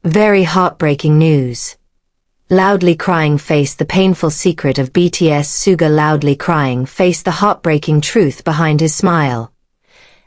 Very heartbreaking news. Loudly crying faced the painful secret of BTS Suga. Loudly crying faced the heartbreaking truth behind his smile.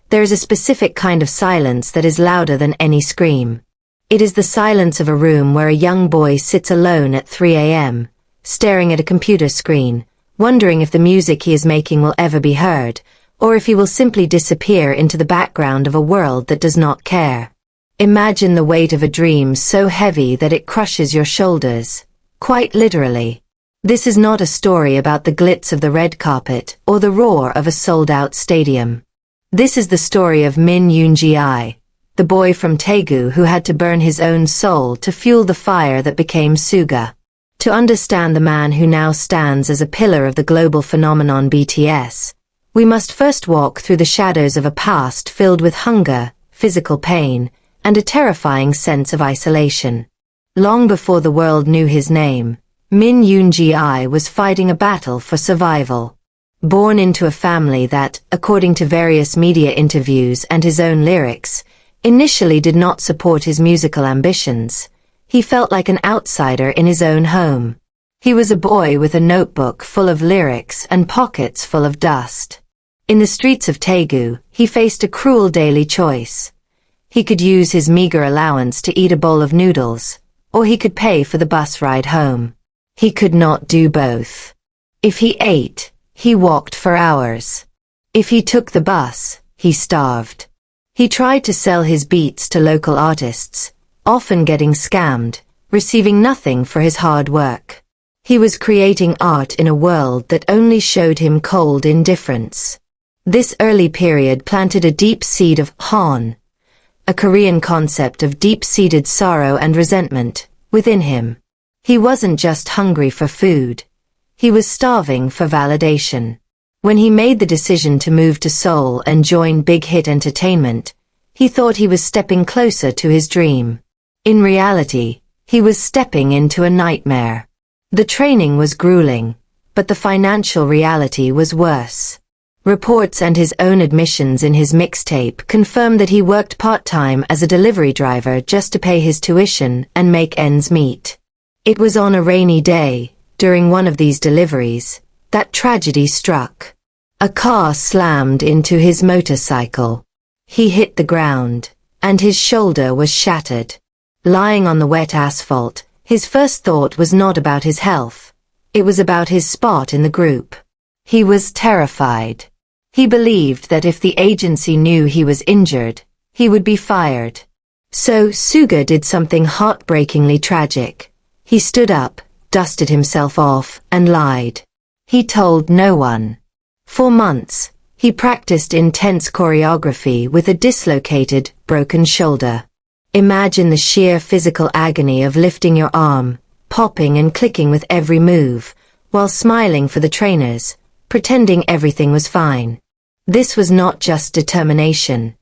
There is a specific kind of silence that is louder than any scream. It is the silence of a room where a young boy sits alone at 3 a.m., staring at a computer screen, wondering if the music he is making will ever be heard, or if he will simply disappear into the background of a world that does not care. Imagine the weight of a dream so heavy that it crushes your shoulders. Quite literally. This is not a story about the glitz of the red carpet or the roar of a sold-out stadium. This is the story of Min Yoon-gi, the boy from Daegu who had to burn his own soul to fuel the fire that became Suga. To understand the man who now stands as a pillar of the global phenomenon BTS, we must first walk through the shadows of a past filled with hunger, physical pain, and a terrifying sense of isolation. Long before the world knew his name, Min Yoon-gi was fighting a battle for survival. Born into a family that, according to various media interviews and his own lyrics, initially did not support his musical ambitions, he felt like an outsider in his own home. He was a boy with a notebook full of lyrics and pockets full of dust. In the streets of Daegu, he faced a cruel daily choice. He could use his meager allowance to eat a bowl of noodles, or he could pay for the bus ride home. He could not do both. If he ate, he walked for hours. If he took the bus, he starved. He tried to sell his beats to local artists, often getting scammed, receiving nothing for his hard work. He was creating art in a world that only showed him cold indifference. This early period planted a deep seed of Han, a Korean concept of deep-seated sorrow and resentment, within him. He wasn't just hungry for food. He was starving for validation. When he made the decision to move to Seoul and join Big Hit Entertainment, he thought he was stepping closer to his dream. In reality, he was stepping into a nightmare. The training was grueling, but the financial reality was worse. Reports and his own admissions in his mixtape confirm that he worked part-time as a delivery driver just to pay his tuition and make ends meet. It was on a rainy day, during one of these deliveries, that tragedy struck. A car slammed into his motorcycle. He hit the ground, and his shoulder was shattered. Lying on the wet asphalt, his first thought was not about his health. It was about his spot in the group. He was terrified. He believed that if the agency knew he was injured, he would be fired. So Suga did something heartbreakingly tragic. He stood up, dusted himself off, and lied. He told no one. For months, he practiced intense choreography with a dislocated, broken shoulder. Imagine the sheer physical agony of lifting your arm, popping and clicking with every move, while smiling for the trainers, pretending everything was fine. This was not just determination.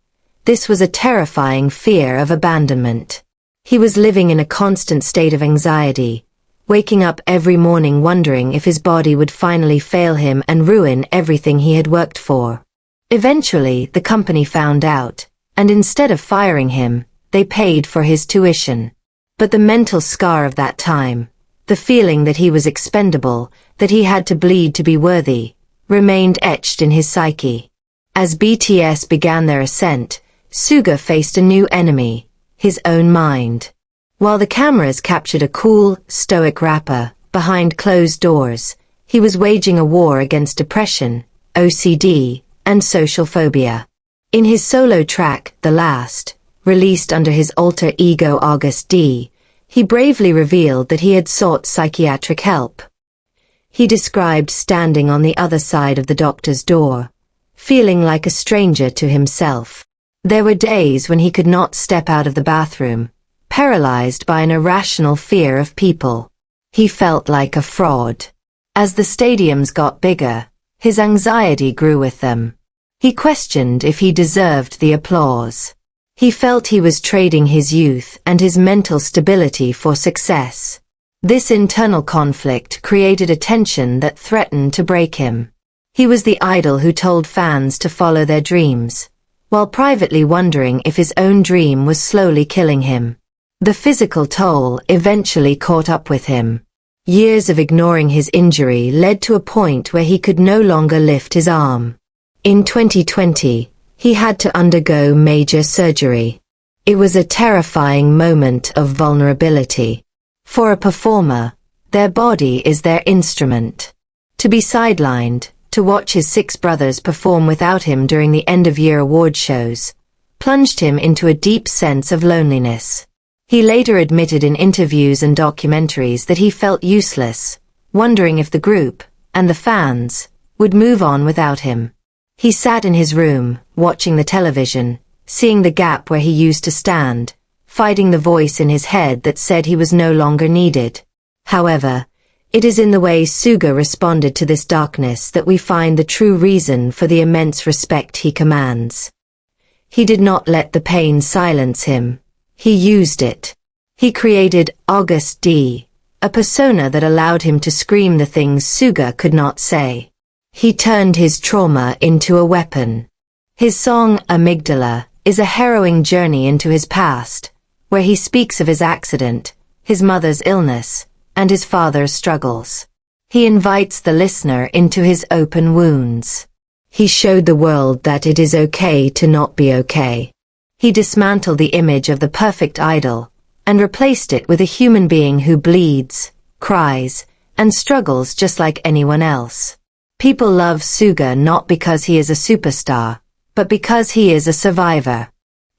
This was a terrifying fear of abandonment. He was living in a constant state of anxiety, waking up every morning wondering if his body would finally fail him and ruin everything he had worked for. Eventually, the company found out, and instead of firing him, they paid for his tuition. But the mental scar of that time, the feeling that he was expendable, that he had to bleed to be worthy, remained etched in his psyche. As BTS began their ascent, Suga faced a new enemy, his own mind. While the cameras captured a cool, stoic rapper, behind closed doors, he was waging a war against depression, OCD, and social phobia. In his solo track, The Last, released under his alter ego August D, he bravely revealed that he had sought psychiatric help. He described standing on the other side of the doctor's door, feeling like a stranger to himself. There were days when he could not step out of the bathroom, paralyzed by an irrational fear of people. He felt like a fraud. As the stadiums got bigger, his anxiety grew with them. He questioned if he deserved the applause. He felt he was trading his youth and his mental stability for success. This internal conflict created a tension that threatened to break him. He was the idol who told fans to follow their dreams, while privately wondering if his own dream was slowly killing him. The physical toll eventually caught up with him. Years of ignoring his injury led to a point where he could no longer lift his arm. In 2020, he had to undergo major surgery. It was a terrifying moment of vulnerability. For a performer, their body is their instrument. To be sidelined, to watch his 6 brothers perform without him during the end-of-year award shows, plunged him into a deep sense of loneliness. He later admitted in interviews and documentaries that he felt useless, wondering if the group, and the fans, would move on without him. He sat in his room, watching the television, seeing the gap where he used to stand, fighting the voice in his head that said he was no longer needed. However, it is in the way Suga responded to this darkness that we find the true reason for the immense respect he commands. He did not let the pain silence him. He used it. He created August D, a persona that allowed him to scream the things Suga could not say. He turned his trauma into a weapon. His song Amygdala is a harrowing journey into his past, where he speaks of his accident, his mother's illness, and his father's struggles. He invites the listener into his open wounds. He showed the world that it is okay to not be okay. He dismantled the image of the perfect idol, and replaced it with a human being who bleeds, cries, and struggles just like anyone else. People love Suga not because he is a superstar, but because he is a survivor.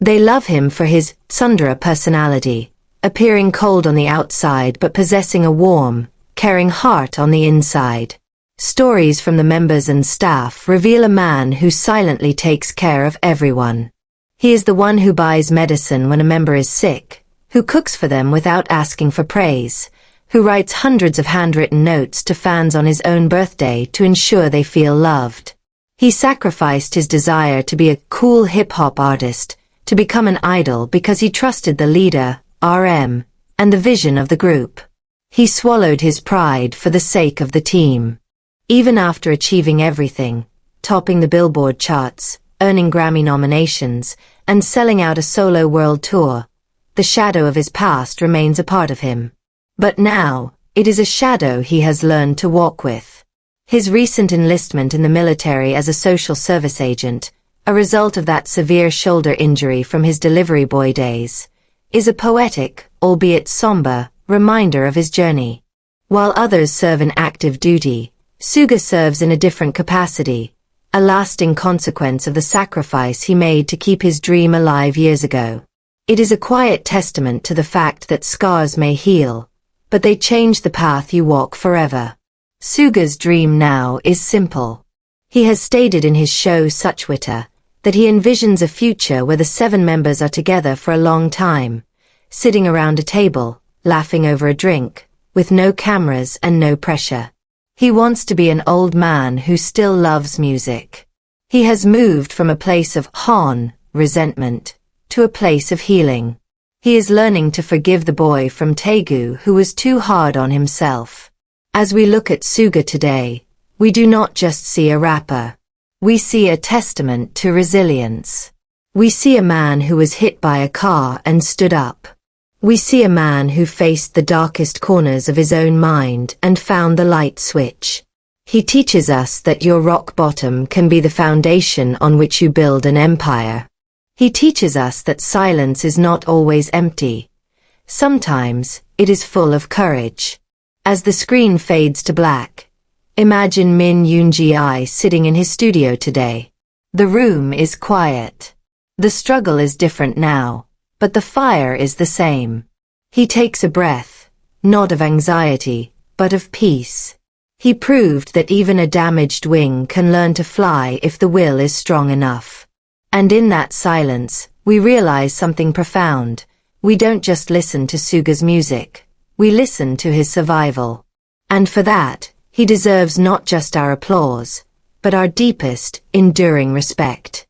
They love him for his tsundere personality, appearing cold on the outside but possessing a warm, caring heart on the inside. Stories from the members and staff reveal a man who silently takes care of everyone. He is the one who buys medicine when a member is sick, who cooks for them without asking for praise, who writes hundreds of handwritten notes to fans on his own birthday to ensure they feel loved. He sacrificed his desire to be a cool hip-hop artist to become an idol because he trusted the leader, RM, and the vision of the group. He swallowed his pride for the sake of the team. Even after achieving everything, topping the Billboard charts, earning Grammy nominations, and selling out a solo world tour, the shadow of his past remains a part of him. But now, it is a shadow he has learned to walk with. His recent enlistment in the military as a social service agent, a result of that severe shoulder injury from his delivery boy days, is a poetic, albeit somber, reminder of his journey. While others serve in active duty, Suga serves in a different capacity, a lasting consequence of the sacrifice he made to keep his dream alive years ago. It is a quiet testament to the fact that scars may heal, but they change the path you walk forever. Suga's dream now is simple. He has stated in his show Suchwita that he envisions a future where the 7 members are together for a long time, sitting around a table, laughing over a drink, with no cameras and no pressure. He wants to be an old man who still loves music. He has moved from a place of resentment, to a place of healing. He is learning to forgive the boy from Daegu who was too hard on himself. As we look at Suga today, we do not just see a rapper. We see a testament to resilience. We see a man who was hit by a car and stood up. We see a man who faced the darkest corners of his own mind and found the light switch. He teaches us that your rock bottom can be the foundation on which you build an empire. He teaches us that silence is not always empty. Sometimes, it is full of courage. As the screen fades to black, imagine Min Yoon-gi sitting in his studio today. The room is quiet. The struggle is different now, but the fire is the same. He takes a breath, not of anxiety, but of peace. He proved that even a damaged wing can learn to fly if the will is strong enough. And in that silence, we realize something profound. We don't just listen to Suga's music, we listen to his survival. And for that, he deserves not just our applause, but our deepest, enduring respect.